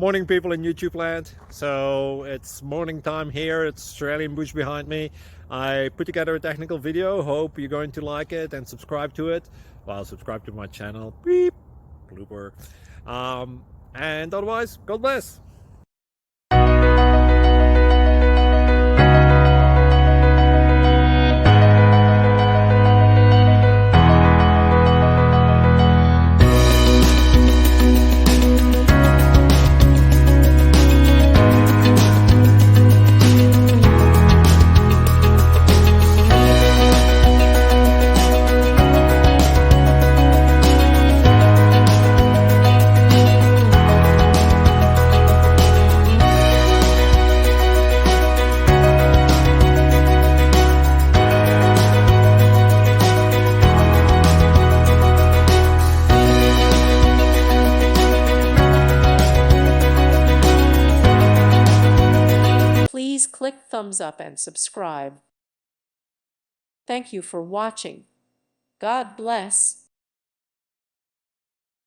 Morning, people in YouTube land. So it's morning time here. It's Australian bush behind me. I put together a technical video. Hope you're going to like it and subscribe to it. Well, subscribe to my channel. Beep. Blooper. And otherwise, God bless. Please click thumbs up and subscribe. Thank you for watching. God bless.